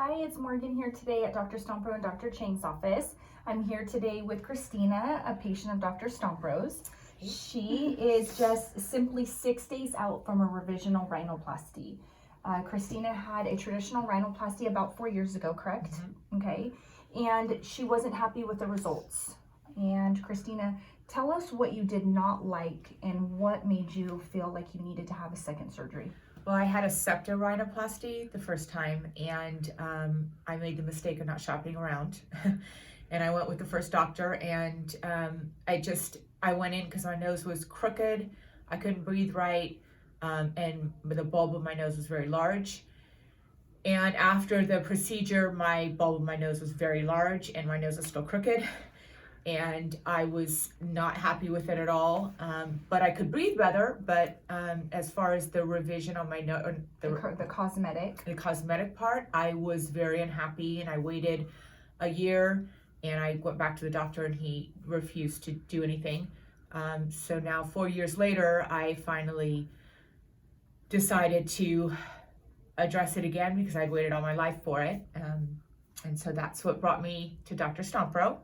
Hi, it's Morgan here today at Dr. Stompro and Dr. Chang's office. I'm here today with Christina, a patient of Dr. Stompro's. She is just simply 6 days out from a revisional rhinoplasty. Christina had a traditional rhinoplasty about 4 years ago, correct? Mm-hmm. Okay, and she wasn't happy with the results. And Christina, tell us what you did not like and what made you feel like you needed to have a second surgery. Well, I had a septum rhinoplasty the first time, and I made the mistake of not shopping around. And I went with the first doctor, and I went in because my nose was crooked, I couldn't breathe right, and the bulb of my nose was very large. And after the procedure, my bulb of my nose was very large, and my nose is still crooked. And I was not happy with it at all, but I could breathe better. But as far as the revision on my nose, the cosmetic part, I was very unhappy, and I waited a year, and I went back to the doctor, and he refused to do anything. So now 4 years later, I finally decided to address it again because I'd waited all my life for it. And so that's what brought me to Dr. Stompro.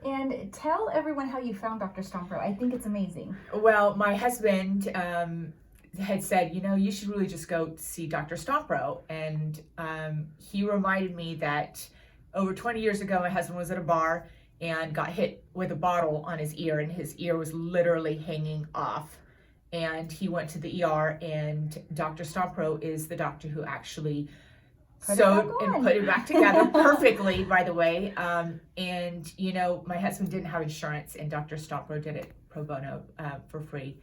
And tell everyone how you found Dr. Stompro. I think it's amazing. Well, my husband had said, you should really just go see Dr. Stompro. And he reminded me that over 20 years ago, my husband was at a bar and got hit with a bottle on his ear, and his ear was literally hanging off. And he went to the ER, and Dr. Stompro is the doctor who actually sewed and put it back together perfectly, by the way. And my husband didn't have insurance, and Dr. Stompro did it pro bono for free.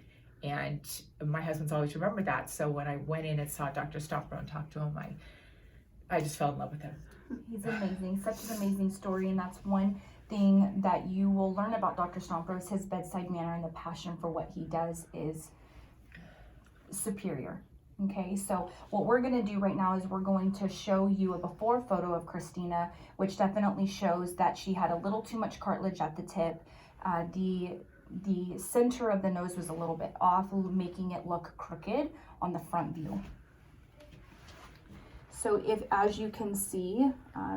And my husband's always remembered that. So when I went in and saw Dr. Stompro and talked to him, I just fell in love with him. He's amazing, such an amazing story. And that's one thing that you will learn about Dr. Stompro is his bedside manner, and the passion for what he does is superior. Okay, so what we're going to do right now is we're going to show you a before photo of Christina, which definitely shows that she had a little too much cartilage at the tip. The center of the nose was a little bit off, making it look crooked on the front view. So as you can see,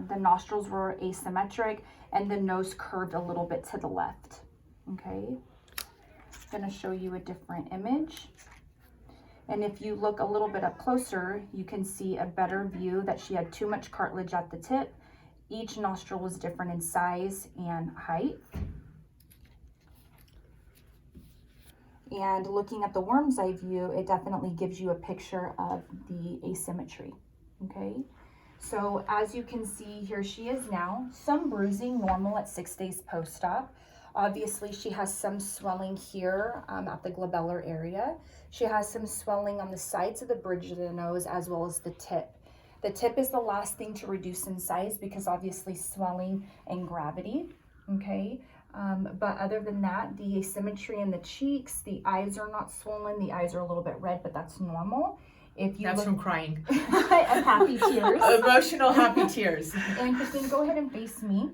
the nostrils were asymmetric and the nose curved a little bit to the left. Okay, I'm going to show you a different image. And if you look a little bit up closer, you can see a better view that she had too much cartilage at the tip. Each nostril was different in size and height. And looking at the worm's eye view, it definitely gives you a picture of the asymmetry, okay? So as you can see, here she is now. Some bruising, normal at 6 days post-op. Obviously, she has some swelling here at the glabellar area. She has some swelling on the sides of the bridge of the nose as well as the tip. The tip is the last thing to reduce in size because obviously swelling and gravity, okay? But other than that, the asymmetry in the cheeks, the eyes are not swollen. The eyes are a little bit red, but that's normal. That's from crying. Of happy tears. Emotional happy tears. And Christine, go ahead and face me.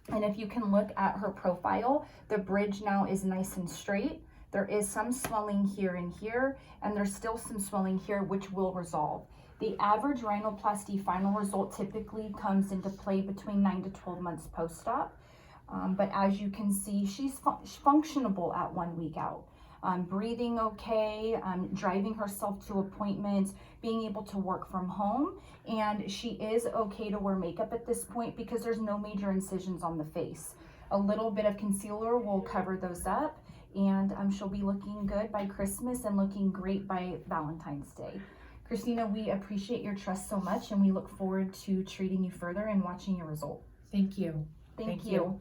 And if you can look at her profile, the bridge now is nice and straight. There is some swelling here and here, and there's still some swelling here, which will resolve. The average rhinoplasty final result typically comes into play between 9 to 12 months post-op. But as you can see, she's functionable at 1 week out. Breathing okay, driving herself to appointments, being able to work from home, and she is okay to wear makeup at this point because there's no major incisions on the face. A little bit of concealer will cover those up, and she'll be looking good by Christmas and looking great by Valentine's Day. Christina, we appreciate your trust so much, and we look forward to treating you further and watching your result. Thank you. Thank you.